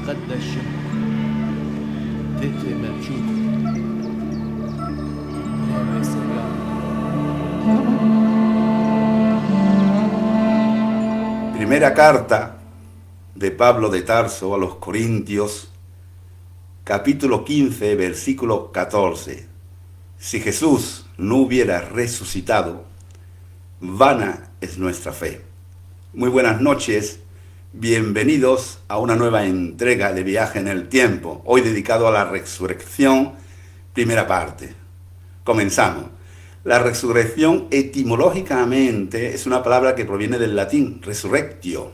المقدس تتر موجود يا Primera carta de Pablo de Tarso a los Corintios, capítulo 15, versículo 14. Si Jesús no hubiera resucitado, vana es nuestra fe. Muy buenas noches, bienvenidos a una nueva entrega de Viaje en el Tiempo, hoy dedicado a la resurrección, primera parte. Comenzamos. La resurrección etimológicamente es una palabra que proviene del latín resurrectio,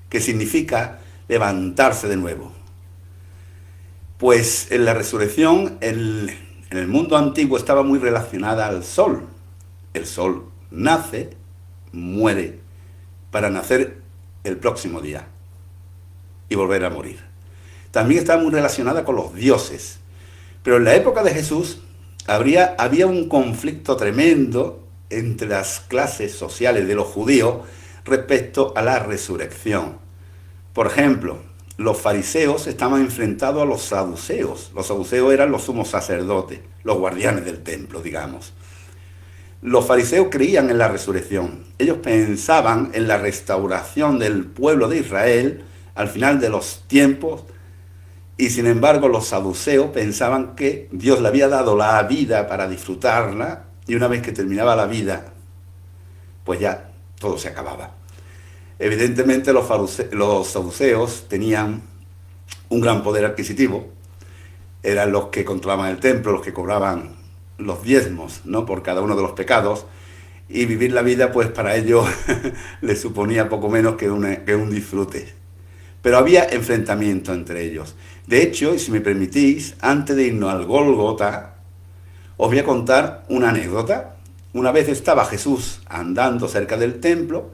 que significa levantarse de nuevo. Pues en la resurrección, en el mundo antiguo estaba muy relacionada al sol. El sol nace, muere, para nacer el próximo día y volver a morir. También estaba muy relacionada con los dioses. Pero en la época de Jesús había un conflicto tremendo entre las clases sociales de los judíos respecto a la resurrección. Por ejemplo, los fariseos estaban enfrentados a los saduceos. Los saduceos eran los sumos sacerdotes, los guardianes del templo, digamos. Los fariseos creían en la resurrección. Ellos pensaban en la restauración del pueblo de Israel al final de los tiempos. Y sin embargo los saduceos pensaban que Dios le había dado la vida para disfrutarla y una vez que terminaba la vida, pues ya todo se acababa. Evidentemente los saduceos tenían un gran poder adquisitivo, eran los que controlaban el templo, los que cobraban los diezmos, ¿no?, por cada uno de los pecados, y vivir la vida pues para ellos les suponía poco menos que un disfrute. Pero había enfrentamiento entre ellos. De hecho, y si me permitís, antes de irnos al Gólgota, os voy a contar una anécdota. Una vez estaba Jesús andando cerca del templo,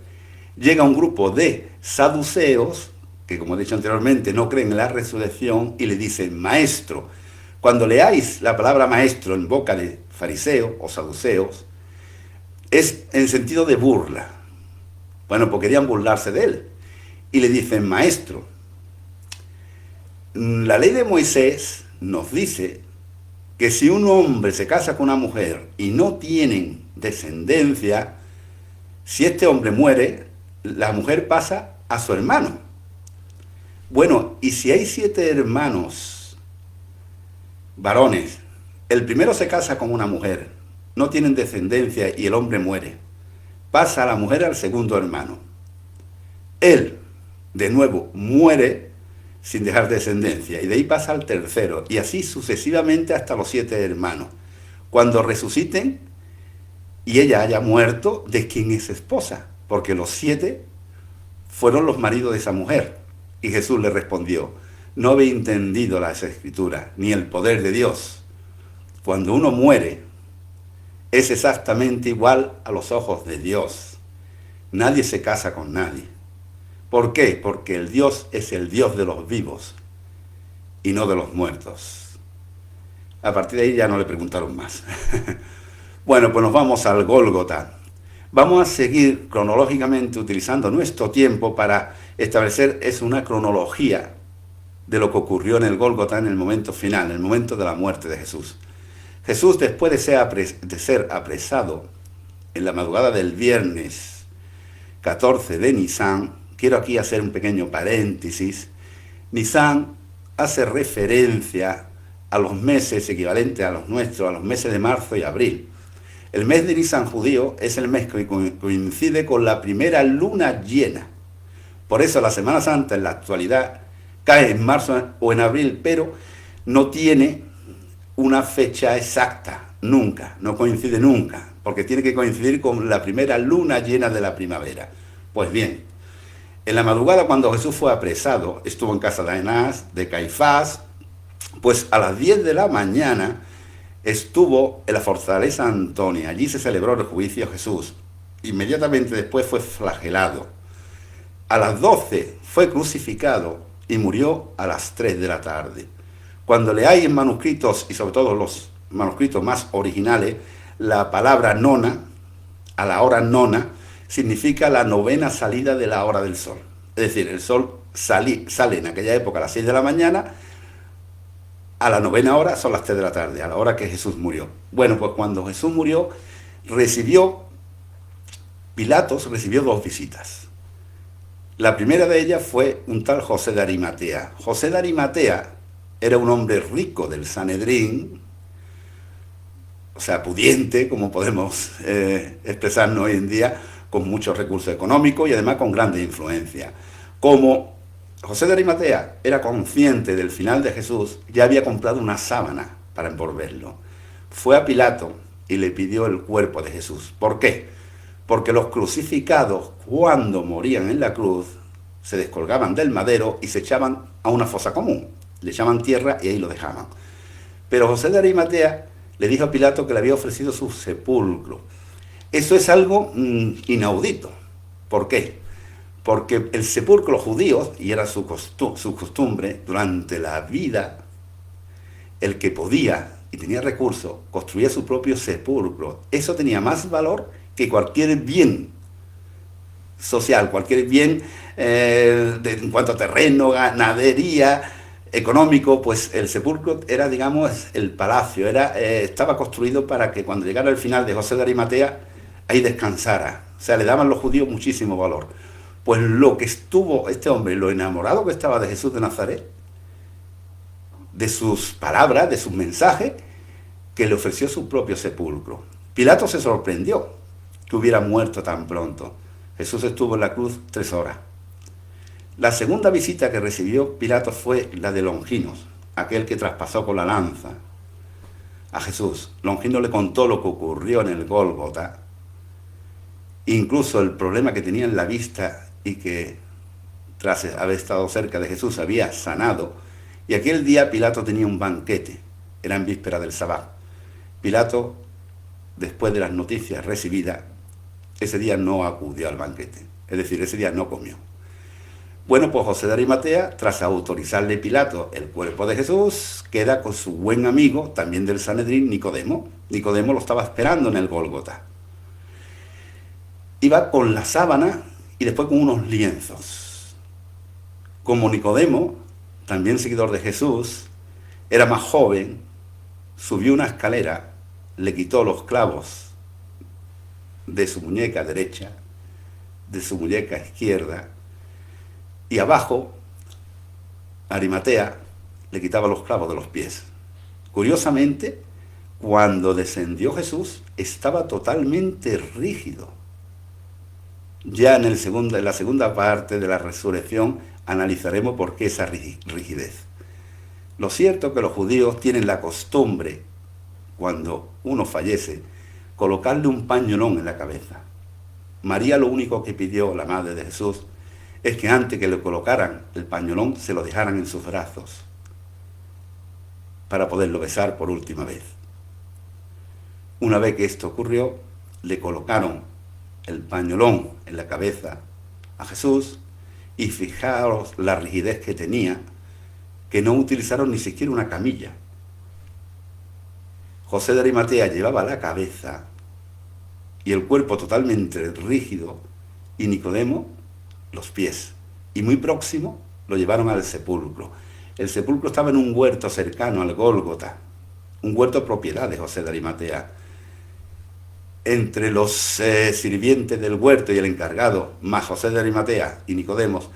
llega un grupo de saduceos, que como he dicho anteriormente, no creen en la resurrección, y le dicen: maestro. Cuando leáis la palabra maestro en boca de fariseos o saduceos, es en sentido de burla. Bueno, pues querían burlarse de él. Y le dicen: maestro, la ley de Moisés nos dice que si un hombre se casa con una mujer y no tienen descendencia, si este hombre muere, la mujer pasa a su hermano. Bueno, y si hay 7 hermanos varones, el primero se casa con una mujer, no tienen descendencia y el hombre muere, pasa a la mujer al segundo hermano. Él, de nuevo, muere sin dejar descendencia y de ahí pasa al tercero y así sucesivamente hasta los 7 hermanos. Cuando resuciten y ella haya muerto, ¿de quién es esposa? Porque los 7 fueron los maridos de esa mujer. Y Jesús le respondió: no habéis entendido las Escrituras ni el poder de Dios. Cuando uno muere, es exactamente igual a los ojos de Dios. Nadie se casa con nadie. ¿Por qué? Porque el Dios es el Dios de los vivos y no de los muertos. A partir de ahí ya no le preguntaron más. Bueno, pues nos vamos al Gólgota. Vamos a seguir cronológicamente utilizando nuestro tiempo para establecer una cronología de lo que ocurrió en el Gólgota en el momento final, en el momento de la muerte de Jesús. Jesús, después de ser apresado en la madrugada del viernes 14 de Nisan, quiero aquí hacer un pequeño paréntesis. Nisan hace referencia a los meses equivalentes a los nuestros, a los meses de marzo y abril. El mes de Nisan judío es el mes que coincide con la primera luna llena. Por eso la Semana Santa en la actualidad cae en marzo o en abril, pero no tiene una fecha exacta, nunca, no coincide nunca, porque tiene que coincidir con la primera luna llena de la primavera. Pues bien, en la madrugada cuando Jesús fue apresado, estuvo en casa de Anás, de Caifás, pues a las 10 de la mañana estuvo en la fortaleza Antonia. Allí se celebró el juicio a Jesús. Inmediatamente después fue flagelado. A las 12 fue crucificado y murió a las 3 de la tarde. Cuando leáis en manuscritos, y sobre todo los manuscritos más originales, la palabra nona, a la hora nona, significa la novena salida de la hora del sol. Es decir, el sol sale en aquella época a las 6 de la mañana, a la 9ª hora son las 3 de la tarde, a la hora que Jesús murió. Bueno, pues cuando Jesús murió, Pilatos recibió 2 visitas. La primera de ellas fue un tal José de Arimatea. José de Arimatea era un hombre rico del Sanedrín, o sea, pudiente, como podemos expresarnos hoy en día, con muchos recursos económicos y además con grandes influencias. Como José de Arimatea era consciente del final de Jesús, ya había comprado una sábana para envolverlo. Fue a Pilato y le pidió el cuerpo de Jesús. ¿Por qué? Porque los crucificados, cuando morían en la cruz, se descolgaban del madero y se echaban a una fosa común. Le echaban tierra y ahí lo dejaban. Pero José de Arimatea le dijo a Pilato que le había ofrecido su sepulcro. Eso es algo inaudito. ¿Por qué? Porque el sepulcro judío, y era su costumbre, durante la vida, el que podía y tenía recursos, construía su propio sepulcro. Eso tenía más valor que cualquier bien social, cualquier bien en cuanto a terreno, ganadería, económico. Pues el sepulcro era, digamos, el palacio, estaba construido para que cuando llegara el final de José de Arimatea, ahí descansara. O sea, le daban los judíos muchísimo valor. Pues lo que estuvo este hombre, lo enamorado que estaba de Jesús de Nazaret, de sus palabras, de sus mensajes, que le ofreció su propio sepulcro. Pilato se sorprendió que hubiera muerto tan pronto. Jesús estuvo en la cruz 3 horas. La segunda visita que recibió Pilato fue la de Longinos, aquel que traspasó con la lanza a Jesús. Longino le contó lo que ocurrió en el Gólgota, incluso el problema que tenía en la vista y que tras haber estado cerca de Jesús había sanado. Y aquel día Pilato tenía un banquete, era en víspera del Sabbat. Pilato, después de las noticias recibidas, ese día no acudió al banquete, es decir, ese día no comió. Bueno, pues José de Arimatea, tras autorizarle Pilato el cuerpo de Jesús, queda con su buen amigo, también del Sanedrín, Nicodemo. Nicodemo lo estaba esperando en el Gólgota. Iba con la sábana y después con unos lienzos. Como Nicodemo, también seguidor de Jesús, era más joven, subió una escalera, le quitó los clavos de su muñeca derecha, de su muñeca izquierda, y abajo, Arimatea le quitaba los clavos de los pies. Curiosamente, cuando descendió Jesús, estaba totalmente rígido. Ya en la segunda parte de la resurrección analizaremos por qué esa rigidez. Lo cierto es que los judíos tienen la costumbre, cuando uno fallece, colocarle un pañolón en la cabeza. María lo único que pidió, la madre de Jesús, es que antes que le colocaran el pañolón, se lo dejaran en sus brazos, para poderlo besar por última vez. Una vez que esto ocurrió, le colocaron el pañolón en la cabeza a Jesús, y fijaros la rigidez que tenía, que no utilizaron ni siquiera una camilla. José de Arimatea llevaba la cabeza y el cuerpo totalmente rígido, y Nicodemo los pies, y muy próximo lo llevaron al sepulcro. El sepulcro estaba en un huerto cercano al Gólgota, un huerto propiedad de José de Arimatea. Entre los sirvientes del huerto y el encargado, más José de Arimatea y Nicodemos,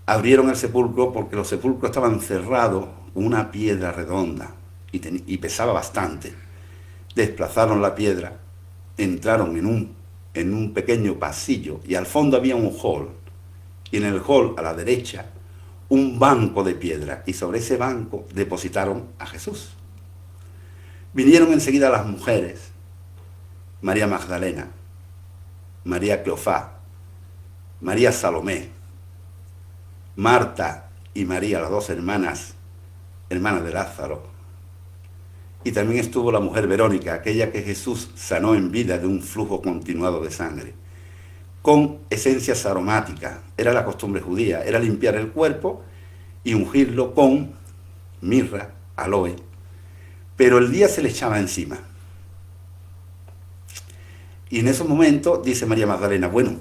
abrieron el sepulcro porque los sepulcros estaban cerrados con una piedra redonda y pesaba bastante. Desplazaron la piedra, entraron en un pequeño pasillo y al fondo había un hall. Y en el hall, a la derecha, un banco de piedra, y sobre ese banco depositaron a Jesús. Vinieron enseguida las mujeres, María Magdalena, María Cleofás, María Salomé, Marta y María, las 2 hermanas de Lázaro. Y también estuvo la mujer Verónica, aquella que Jesús sanó en vida de un flujo continuado de sangre, con esencias aromáticas. Era la costumbre judía, era limpiar el cuerpo y ungirlo con mirra, aloe, pero el día se le echaba encima. Y en esos momentos dice María Magdalena, bueno,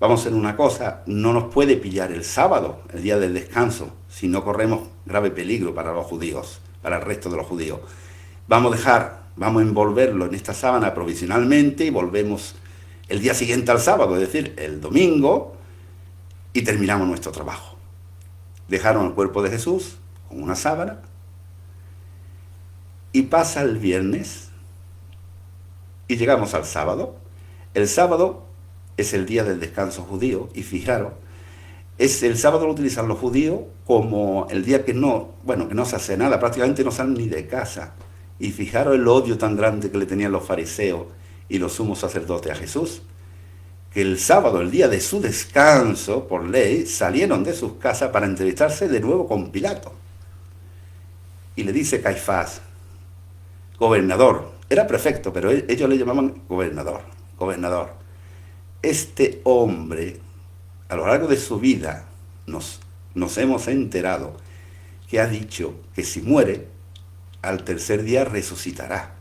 vamos a hacer una cosa, no nos puede pillar el sábado, el día del descanso, si no corremos grave peligro para los judíos, para el resto de los judíos. Vamos a envolverlo en esta sábana provisionalmente y volvemos el día siguiente al sábado, es decir, el domingo, y terminamos nuestro trabajo. Dejaron el cuerpo de Jesús con una sábana y pasa el viernes y llegamos al sábado. El sábado es el día del descanso judío y fijaros, el sábado lo utilizan los judíos como el día que no se hace nada, prácticamente no salen ni de casa. Y fijaros el odio tan grande que le tenían los fariseos y los sumos sacerdotes a Jesús, que el sábado, el día de su descanso, por ley, salieron de sus casas para entrevistarse de nuevo con Pilato. Y le dice Caifás, gobernador, era prefecto, pero ellos le llamaban gobernador. Este hombre, a lo largo de su vida, nos hemos enterado que ha dicho que si muere, al tercer día resucitará.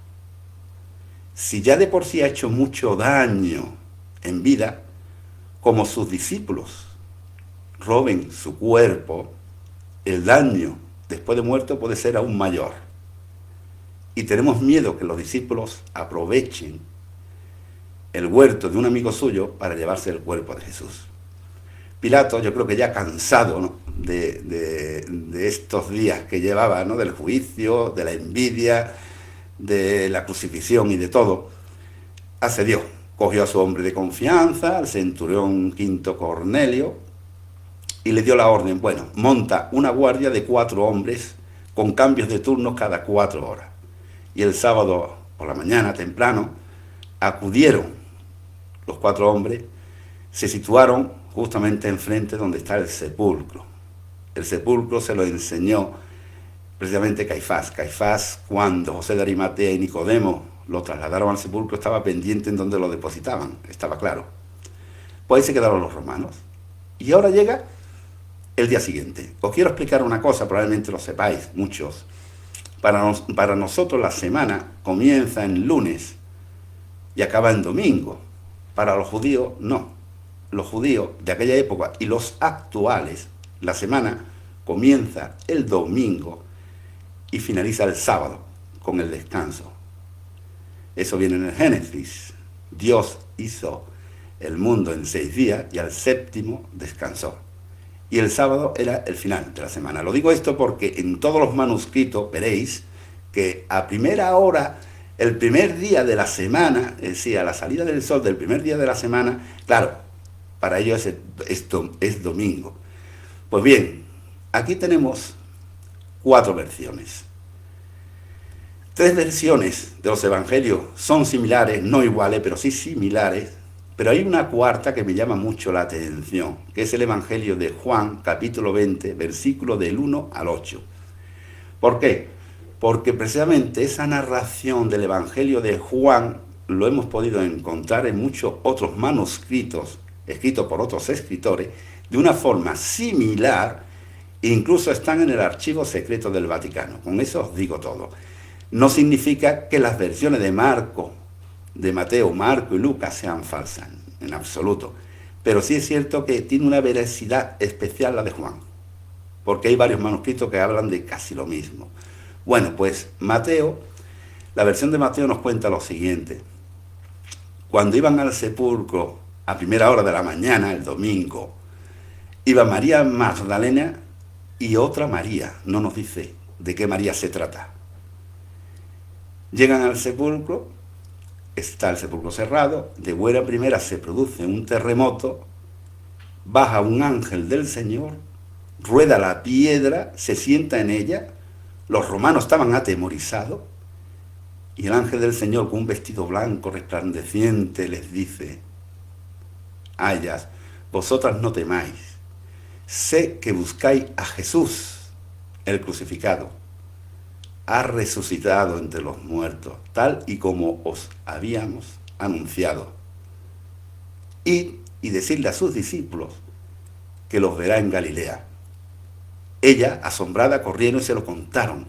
Si ya de por sí ha hecho mucho daño en vida, como sus discípulos roben su cuerpo, el daño después de muerto puede ser aún mayor. Y tenemos miedo que los discípulos aprovechen el huerto de un amigo suyo para llevarse el cuerpo de Jesús. Pilato, yo creo que ya cansado, ¿no?, de estos días que llevaba, ¿no?, del juicio, de la envidia, de la crucifixión y de todo, accedió. Cogió a su hombre de confianza, al centurión Quinto Cornelio, y le dio la orden, bueno, monta una guardia de 4 hombres con cambios de turnos cada 4 horas. Y el sábado por la mañana, temprano, acudieron los 4 hombres, se situaron justamente enfrente donde está el sepulcro. El sepulcro se lo enseñó precisamente Caifás. Caifás, cuando José de Arimatea y Nicodemo lo trasladaron al sepulcro, estaba pendiente en donde lo depositaban, estaba claro. Pues ahí se quedaron los romanos. Y ahora llega el día siguiente. Os quiero explicar una cosa, probablemente lo sepáis muchos. Para nosotros la semana comienza en lunes y acaba en domingo. Para los judíos, no. Los judíos de aquella época y los actuales, la semana comienza el domingo y finaliza el sábado con el descanso. Eso viene en el Génesis. Dios hizo el mundo en 6 días y al 7º descansó. Y el sábado era el final de la semana. Lo digo esto porque en todos los manuscritos veréis que a primera hora, el primer día de la semana, es decir, a la salida del sol del primer día de la semana, claro, para ellos es domingo. Pues bien, aquí tenemos 4 versiones. 3 versiones de los evangelios son similares, no iguales, pero sí similares. Pero hay una cuarta que me llama mucho la atención, que es el Evangelio de Juan, capítulo 20, versículo del 1 al 8. ¿Por qué? Porque precisamente esa narración del Evangelio de Juan lo hemos podido encontrar en muchos otros manuscritos, escritos por otros escritores, de una forma similar, e incluso están en el archivo secreto del Vaticano. Con eso os digo todo. No significa que las versiones de Mateo, Marco y Lucas sean falsas, en absoluto. Pero sí es cierto que tiene una veracidad especial la de Juan, porque hay varios manuscritos que hablan de casi lo mismo. Bueno, pues la versión de Mateo nos cuenta lo siguiente. Cuando iban al sepulcro a primera hora de la mañana, el domingo, iba María Magdalena y otra María, no nos dice de qué María se trata. Llegan al sepulcro, está el sepulcro cerrado, de buena primera se produce un terremoto, baja un ángel del Señor, rueda la piedra, se sienta en ella, los romanos estaban atemorizados, y el ángel del Señor con un vestido blanco resplandeciente les dice a ellas, vosotras no temáis, sé que buscáis a Jesús, el crucificado. Ha resucitado entre los muertos, tal y como os habíamos anunciado. Y decirle a sus discípulos que los verá en Galilea. Ella, asombrada, corrieron y se lo contaron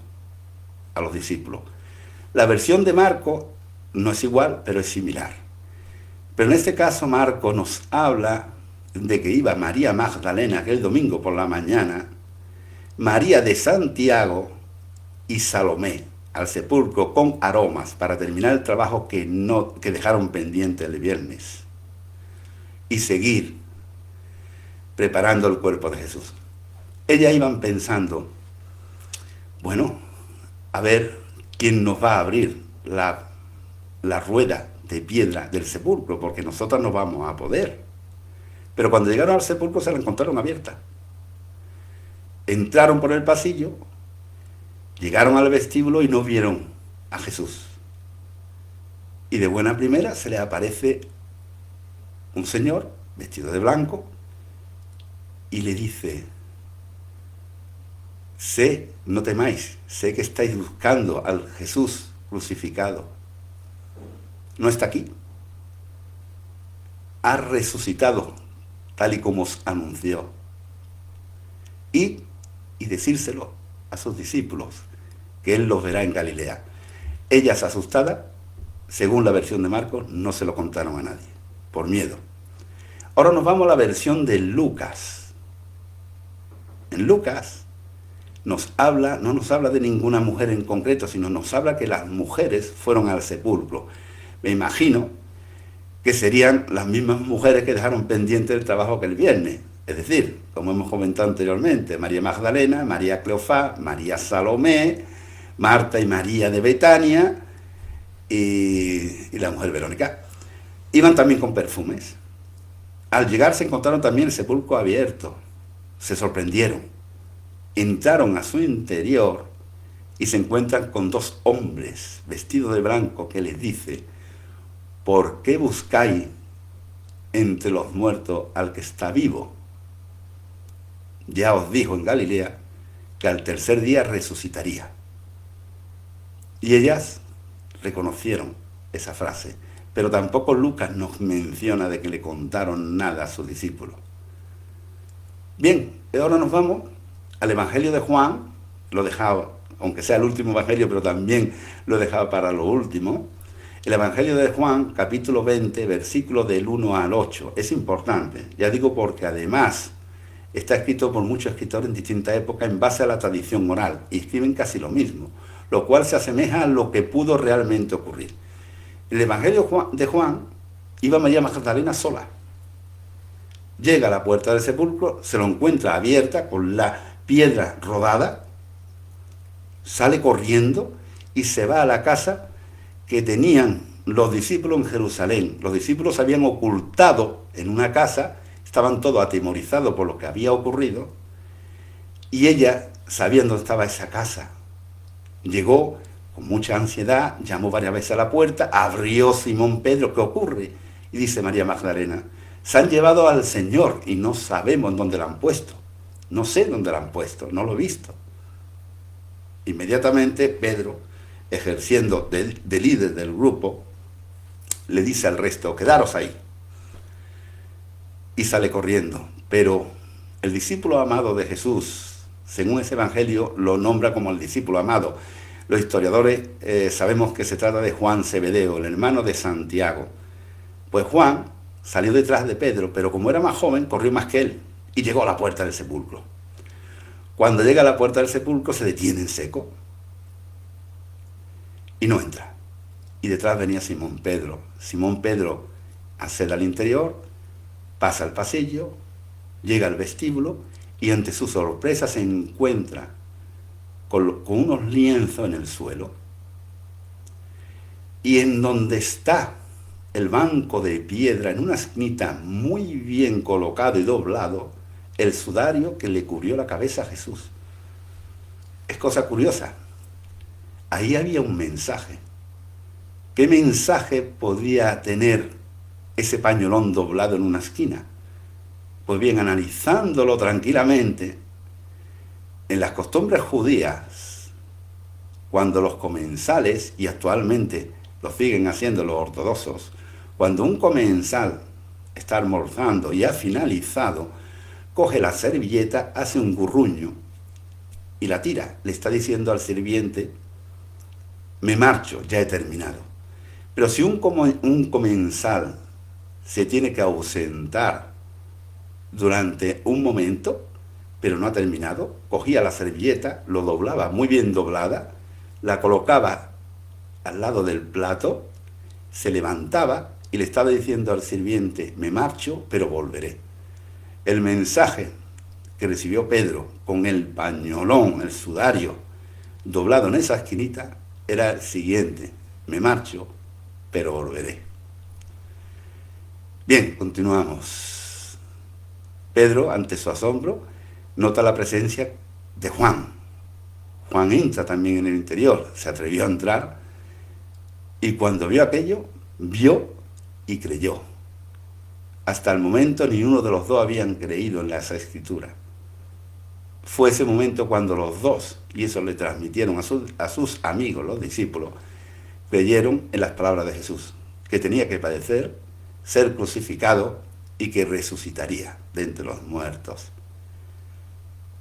a los discípulos. La versión de Marco no es igual, pero es similar. Pero en este caso Marco nos habla de que iba María Magdalena aquel domingo por la mañana, María de Santiago y Salomé al sepulcro con aromas para terminar el trabajo que dejaron pendiente el viernes y seguir preparando el cuerpo de Jesús. Ellas iban pensando, bueno, a ver quién nos va a abrir la rueda de piedra del sepulcro, porque nosotras no vamos a poder. Pero cuando llegaron al sepulcro se la encontraron abierta. Entraron por el pasillo, llegaron al vestíbulo y no vieron a Jesús. Y de buena primera se les aparece un señor vestido de blanco y le dice: no temáis, sé que estáis buscando al Jesús crucificado. No está aquí. Ha resucitado, tal y como os anunció. Y decírselo a sus discípulos, que él los verá en Galilea. Ellas, asustadas, según la versión de Marcos, no se lo contaron a nadie, por miedo. Ahora nos vamos a la versión de Lucas. En Lucas no nos habla de ninguna mujer en concreto, sino nos habla que las mujeres fueron al sepulcro. Me imagino que serían las mismas mujeres que dejaron pendiente el trabajo que el viernes. Es decir, como hemos comentado anteriormente, María Magdalena, María Cleofás, María Salomé, Marta y María de Betania y la mujer Verónica. Iban también con perfumes. Al llegar se encontraron también el sepulcro abierto. Se sorprendieron. Entraron a su interior y se encuentran con dos hombres vestidos de blanco que les dice: ¿por qué buscáis entre los muertos al que está vivo? Ya os dijo en Galilea que al tercer día resucitaría. Y ellas reconocieron esa frase, pero tampoco Lucas nos menciona de que le contaron nada a sus discípulos. Bien, ahora nos vamos al Evangelio de Juan. Lo dejaba, aunque sea el último Evangelio, pero también lo dejaba para lo último. El Evangelio de Juan, capítulo 20, versículos del 1 al 8. Es importante, ya digo, porque además está escrito por muchos escritores en distintas épocas en base a la tradición oral, y escriben casi lo mismo, lo cual se asemeja a lo que pudo realmente ocurrir. El Evangelio de Juan, iba María Magdalena sola. Llega a la puerta del sepulcro, se lo encuentra abierta con la piedra rodada, sale corriendo y se va a la casa que tenían los discípulos en Jerusalén. Los discípulos se habían ocultado en una casa, estaban todos atemorizados por lo que había ocurrido, y ella, sabiendo dónde estaba esa casa, llegó con mucha ansiedad, llamó varias veces a la puerta, abrió Simón Pedro: ¿qué ocurre? Y dice María Magdalena: se han llevado al Señor y no sabemos dónde lo han puesto. No sé dónde lo han puesto, no lo he visto. Inmediatamente Pedro, ejerciendo de líder del grupo, le dice al resto: quedaros ahí. Y sale corriendo. Pero el discípulo amado de Jesús, según ese evangelio, lo nombra como el discípulo amado. Los historiadores sabemos que se trata de Juan Zebedeo, el hermano de Santiago. Pues Juan salió detrás de Pedro, pero como era más joven, corrió más que él y llegó a la puerta del sepulcro. Cuando llega a la puerta del sepulcro, se detiene en seco y no entra. Y detrás venía Simón Pedro. Simón Pedro accede al interior, pasa al pasillo, llega al vestíbulo y ante su sorpresa se encuentra con unos lienzos en el suelo. Y en donde está el banco de piedra, en una esquinita muy bien colocado y doblado, el sudario que le cubrió la cabeza a Jesús. Es cosa curiosa. Ahí había un mensaje. ¿Qué mensaje podía tener ese pañolón doblado en una esquina? Pues bien, analizándolo tranquilamente, en las costumbres judías, cuando los comensales, y actualmente lo siguen haciendo los ortodoxos, cuando un comensal está almorzando y ha finalizado, coge la servilleta, hace un gurruño y la tira. Le está diciendo al sirviente: me marcho, ya he terminado. Pero si un comensal se tiene que ausentar durante un momento, pero no ha terminado. Cogía la servilleta, lo doblaba muy bien doblada, la colocaba al lado del plato, se levantaba y le estaba diciendo al sirviente, me marcho, pero volveré. El mensaje que recibió Pedro con el pañolón, el sudario, doblado en esa esquinita, era el siguiente, me marcho, pero volveré. Bien, continuamos. Pedro, ante su asombro, nota la presencia de Juan. Juan entra también en el interior, se atrevió a entrar y cuando vio aquello, vio y creyó. Hasta el momento ni uno de los dos habían creído en esa escritura. Fue ese momento cuando los dos, y eso le transmitieron a sus amigos, los discípulos, creyeron en las palabras de Jesús, que tenía que padecer, ser crucificado y que resucitaría de entre los muertos.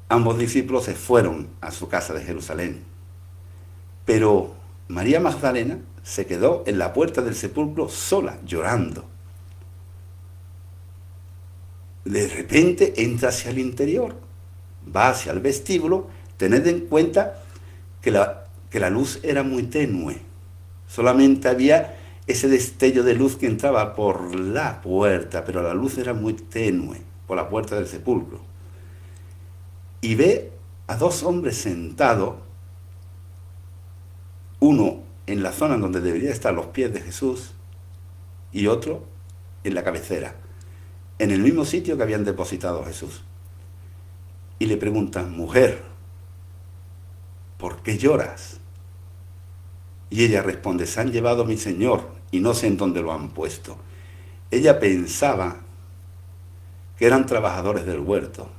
Ambos discípulos se fueron a su casa de Jerusalén, pero María Magdalena se quedó en la puerta del sepulcro sola, llorando. De repente entra hacia el interior, va hacia el vestíbulo. Tened en cuenta que la luz era muy tenue, solamente había ese destello de luz que entraba por la puerta, pero la luz era muy tenue por la puerta del sepulcro. Y ve a dos hombres sentados, uno en la zona donde deberían estar los pies de Jesús y otro en la cabecera, en el mismo sitio que habían depositado a Jesús. Y le preguntan, mujer, ¿por qué lloras? Y ella responde, se han llevado a mi Señor y no sé en dónde lo han puesto. Ella pensaba que eran trabajadores del huerto.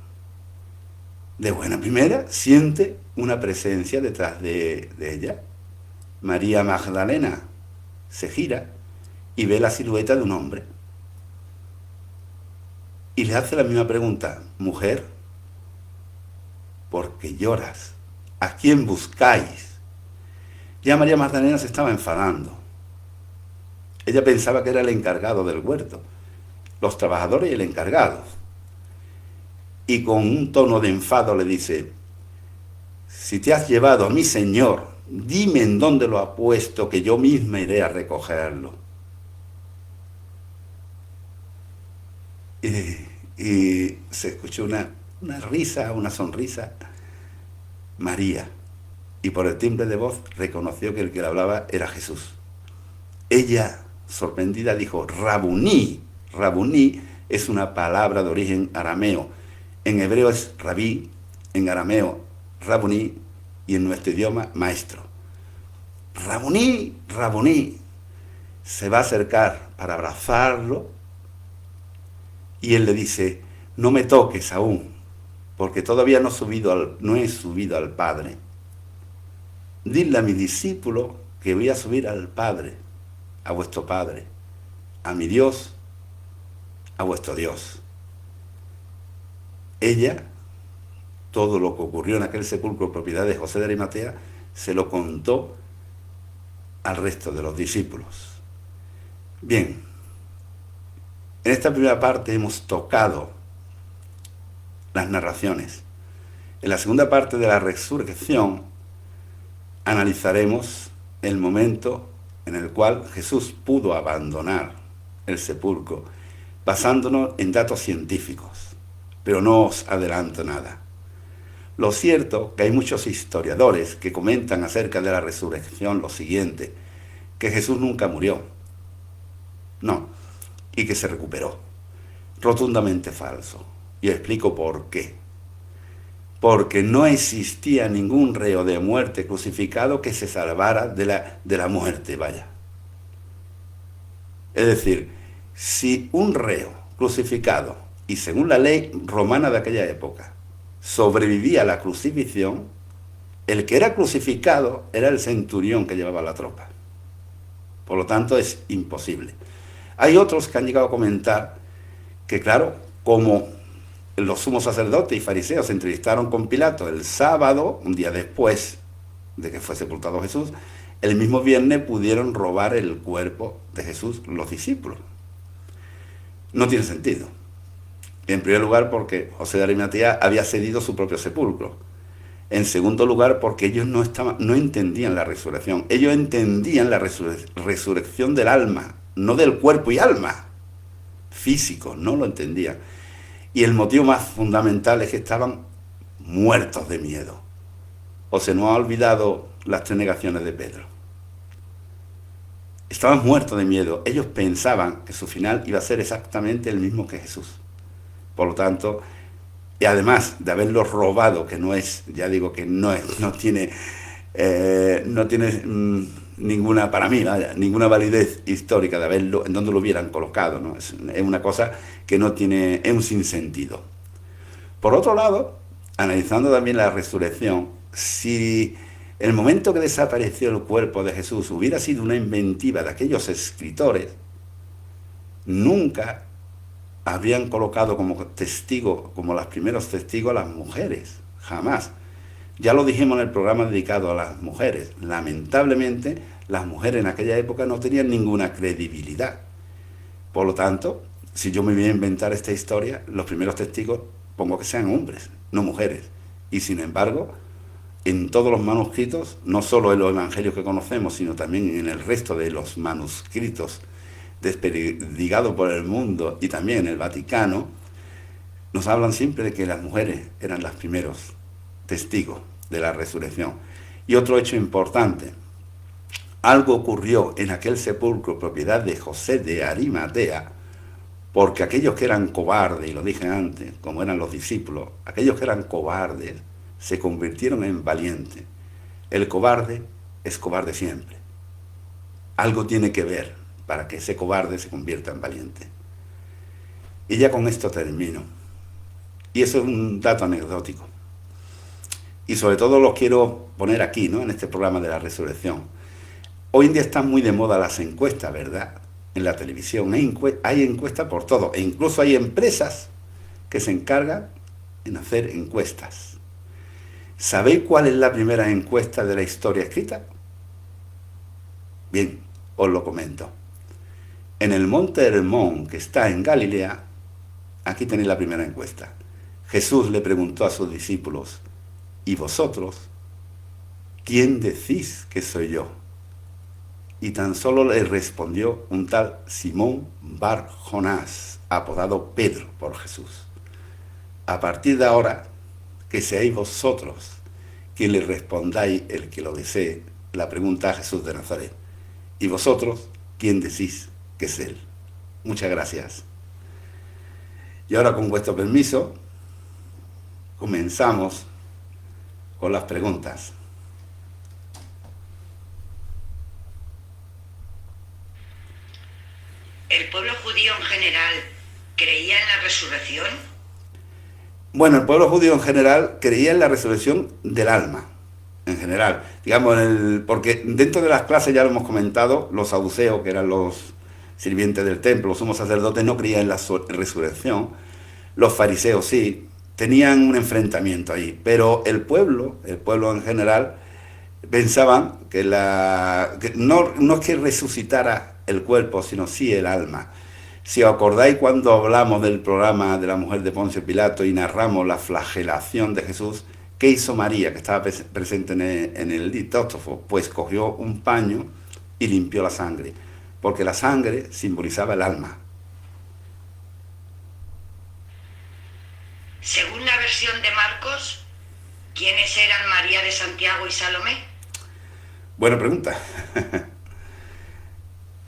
De buena primera siente una presencia detrás de ella. María Magdalena se gira y ve la silueta de un hombre. Y le hace la misma pregunta, mujer, ¿por qué lloras? ¿A quién buscáis? Ya María Magdalena se estaba enfadando. Ella pensaba que era el encargado del huerto, los trabajadores y el encargado. Y con un tono de enfado le dice, si te has llevado a mi Señor, dime en dónde lo ha puesto, que yo misma iré a recogerlo. Y se escuchó una risa, una sonrisa. María. Y por el timbre de voz reconoció que el que le hablaba era Jesús. Ella, sorprendida, dijo, Rabuní. Rabuní es una palabra de origen arameo. En hebreo es rabí, en arameo Rabuní y en nuestro idioma maestro. Rabuní, Rabuní. Se va a acercar para abrazarlo y él le dice, no me toques aún, porque todavía no he subido al Padre. Dile a mi discípulo que voy a subir al Padre, a vuestro Padre, a mi Dios, a vuestro Dios. Ella, todo lo que ocurrió en aquel sepulcro, propiedad de José de Arimatea, se lo contó al resto de los discípulos. Bien, en esta primera parte hemos tocado las narraciones. En la segunda parte de la resurrección analizaremos el momento en el cual Jesús pudo abandonar el sepulcro, basándonos en datos científicos, pero no os adelanto nada. Lo cierto es que hay muchos historiadores que comentan acerca de la resurrección lo siguiente, que Jesús nunca murió, no, y que se recuperó. Rotundamente falso. Y explico por qué. Porque no existía ningún reo de muerte crucificado que se salvara de la muerte, vaya. Es decir, si un reo crucificado, y según la ley romana de aquella época, sobrevivía a la crucifixión, el que era crucificado era el centurión que llevaba la tropa. Por lo tanto, es imposible. Hay otros que han llegado a comentar que, claro, como los sumos sacerdotes y fariseos se entrevistaron con Pilato el sábado, un día después de que fue sepultado Jesús, el mismo viernes pudieron robar el cuerpo de Jesús los discípulos. No tiene sentido. En primer lugar, porque José de Arimatea había cedido su propio sepulcro. En segundo lugar, porque ellos no entendían la resurrección. Ellos entendían la resurrección del alma, no del cuerpo y alma físico, no lo entendían. Y el motivo más fundamental es que estaban muertos de miedo. O se nos ha olvidado las 3 negaciones de Pedro. Estaban muertos de miedo. Ellos pensaban que su final iba a ser exactamente el mismo que Jesús. Por lo tanto, y además de haberlo robado, que no es, ya digo que no es, no tiene ninguna, para mí, vaya, ninguna validez histórica de haberlo, en donde lo hubieran colocado, ¿no? Es una cosa que no tiene, es un sinsentido. Por otro lado, analizando también la resurrección, si el momento que desapareció el cuerpo de Jesús hubiera sido una inventiva de aquellos escritores, nunca habrían colocado como testigo, como los primeros testigos, a las mujeres. Jamás. Ya lo dijimos en el programa dedicado a las mujeres. Lamentablemente, las mujeres en aquella época no tenían ninguna credibilidad. Por lo tanto, si yo me voy a inventar esta historia, los primeros testigos pongo que sean hombres, no mujeres. Y sin embargo, en todos los manuscritos, no solo en los evangelios que conocemos, sino también en el resto de los manuscritos desperdigados por el mundo y también en el Vaticano, nos hablan siempre de que las mujeres eran los primeros testigos de la resurrección. Y otro hecho importante, algo ocurrió en aquel sepulcro propiedad de José de Arimatea, porque aquellos que eran cobardes, y lo dije antes, como eran los discípulos, aquellos que eran cobardes se convirtieron en valientes. El cobarde es cobarde siempre. Algo tiene que ver para que ese cobarde se convierta en valiente. Y ya con esto termino. Y eso es un dato anecdótico. Y sobre todo lo quiero poner aquí, ¿no? En este programa de la resurrección. Hoy en día están muy de moda las encuestas, ¿verdad? En la televisión hay encuestas por todo. E incluso hay empresas que se encargan en hacer encuestas. ¿Sabéis cuál es la primera encuesta de la historia escrita? Bien, os lo comento. En el monte Hermón, que está en Galilea, aquí tenéis la primera encuesta. Jesús le preguntó a sus discípulos, ¿y vosotros? ¿Quién decís que soy yo? Y tan solo le respondió un tal Simón Bar Jonás, apodado Pedro por Jesús. A partir de ahora, que seáis vosotros quien le respondáis, el que lo desee, la pregunta a Jesús de Nazaret. ¿Y vosotros quién decís que es Él? Muchas gracias. Y ahora, con vuestro permiso, comenzamos con las preguntas. ¿El pueblo judío en general creía en la resurrección? Bueno, el pueblo judío en general creía en la resurrección del alma, en general. Digamos, porque dentro de las clases ya lo hemos comentado, los saduceos, que eran los sirvientes del templo, los sumos sacerdotes, no creían en la resurrección. Los fariseos sí, tenían un enfrentamiento ahí. Pero el pueblo en general, pensaban que no es que resucitara el cuerpo, sino sí el alma. Si os acordáis cuando hablamos del programa de la mujer de Poncio Pilato y narramos la flagelación de Jesús, ¿qué hizo María, que estaba presente en el litógrafo? Pues cogió un paño y limpió la sangre, porque la sangre simbolizaba el alma. Según la versión de Marcos, ¿quiénes eran María de Santiago y Salomé? Buena pregunta.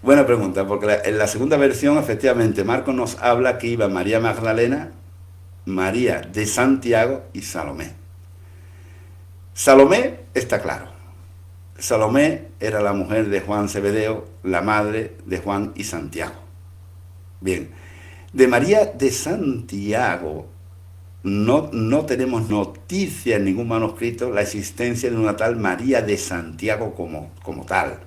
Buena pregunta, porque en la segunda versión, efectivamente, Marcos nos habla que iba María Magdalena, María de Santiago y Salomé. Salomé está claro. Salomé era la mujer de Juan Zebedeo, la madre de Juan y Santiago. Bien, de María de Santiago no tenemos noticia en ningún manuscrito la existencia de una tal María de Santiago como tal.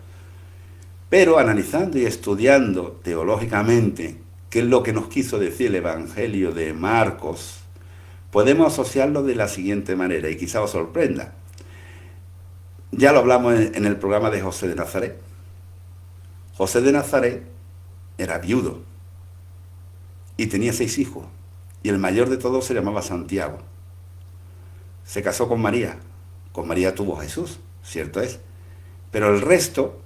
Pero analizando y estudiando teológicamente qué es lo que nos quiso decir el Evangelio de Marcos, podemos asociarlo de la siguiente manera, y quizá os sorprenda. Ya lo hablamos en el programa de José de Nazaret. José de Nazaret era viudo y tenía 6 hijos. y el mayor de todos se llamaba Santiago. Se casó con María tuvo a Jesús, cierto es, pero el resto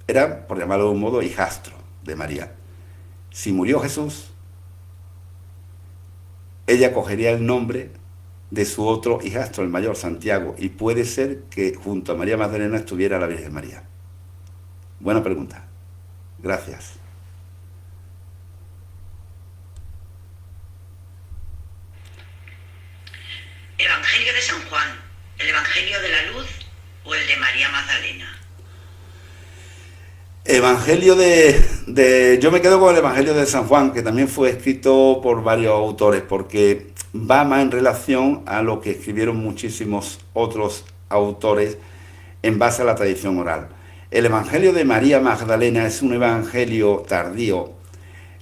eran, por llamarlo de un modo, hijastro de María. Si murió Jesús, ella cogería el nombre de su otro hijastro, el mayor, Santiago, y puede ser que junto a María Magdalena estuviera la Virgen María. Buena pregunta. Gracias. ¿Evangelio de San Juan, el Evangelio de la Luz o el de María Magdalena? Evangelio yo me quedo con el Evangelio de San Juan, que también fue escrito por varios autores, porque va más en relación a lo que escribieron muchísimos otros autores en base a la tradición oral. El Evangelio de María Magdalena es un evangelio tardío,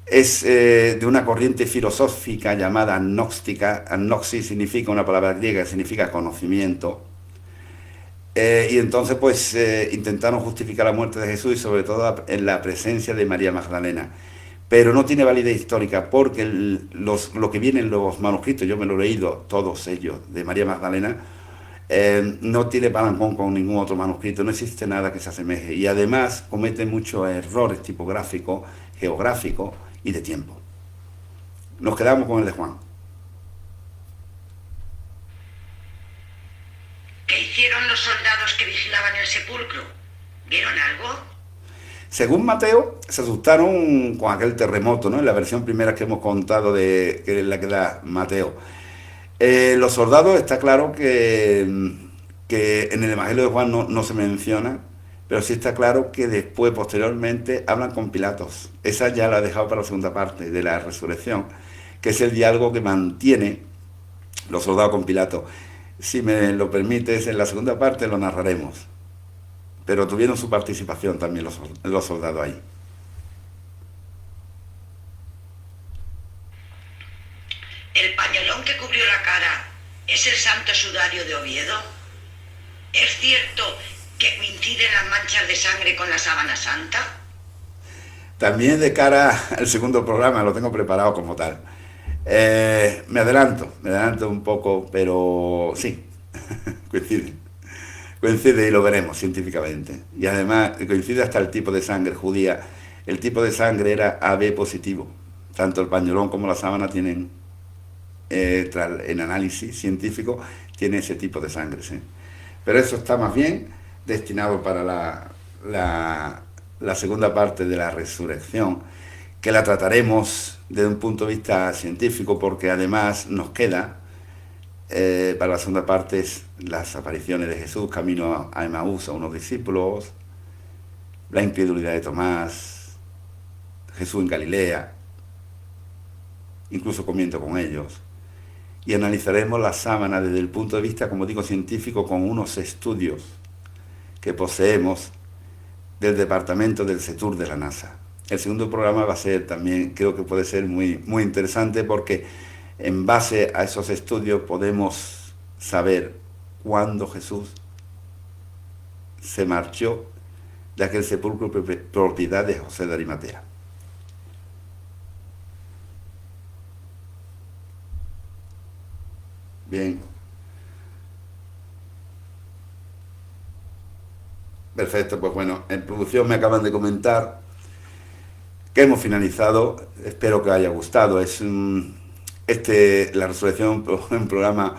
es de una corriente filosófica llamada gnóstica. Gnosis significa una palabra griega que significa conocimiento. Y entonces pues intentaron justificar la muerte de Jesús y sobre todo en la presencia de María Magdalena. Pero no tiene validez histórica porque lo que viene en los manuscritos, yo me lo he leído todos ellos, de María Magdalena, no tiene parangón con ningún otro manuscrito, no existe nada que se asemeje. Y además comete muchos errores tipográficos, geográficos y de tiempo. Nos quedamos con el de Juan. ¿Qué hicieron los soldados que vigilaban el sepulcro? ¿Vieron algo? Según Mateo, se asustaron con aquel terremoto, ¿no? En la versión primera que hemos contado, que es la que da Mateo. Los soldados, está claro que en el Evangelio de Juan no se menciona, pero sí está claro que después, posteriormente, hablan con Pilatos. Esa ya la he dejado para la segunda parte de la resurrección, que es el diálogo que mantiene los soldados con Pilatos. Si me lo permites, en la segunda parte lo narraremos. Pero tuvieron su participación también los soldados ahí. ¿El pañolón que cubrió la cara es el Santo Sudario de Oviedo? ¿Es cierto que coinciden las manchas de sangre con la sábana santa? También de cara al segundo programa, lo tengo preparado como tal. Me adelanto un poco, pero sí, coincide y lo veremos científicamente. Y además coincide hasta el tipo de sangre judía. El tipo de sangre era AB positivo. Tanto el pañolón como la sábana tienen, en análisis científico, tiene ese tipo de sangre, sí. Pero eso está más bien destinado para la segunda parte de la resurrección, que la trataremos desde un punto de vista científico, porque además nos queda, para la segunda parte, las apariciones de Jesús camino a Emaús a unos discípulos, la incredulidad de Tomás, Jesús en Galilea, incluso comiendo con ellos, y analizaremos la sábana desde el punto de vista, como digo, científico, con unos estudios que poseemos del departamento del CETUR de la NASA. El segundo programa va a ser también, creo que puede ser muy, muy interesante, porque en base a esos estudios podemos saber cuándo Jesús se marchó de aquel sepulcro propiedad de José de Arimatea. Bien. Perfecto, pues bueno, en producción me acaban de comentar que hemos finalizado. Espero que os haya gustado. Es la resurrección, un programa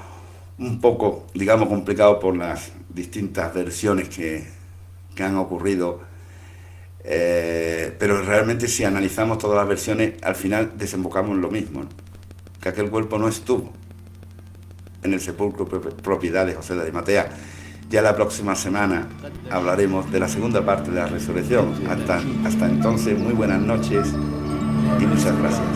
un poco, digamos, complicado por las distintas versiones que han ocurrido, pero realmente si analizamos todas las versiones, al final desembocamos en lo mismo, ¿no? Que aquel cuerpo no estuvo en el sepulcro propiedad de José de Arimatea. Ya la próxima semana hablaremos de la segunda parte de la resurrección. Hasta entonces, muy buenas noches y muchas gracias.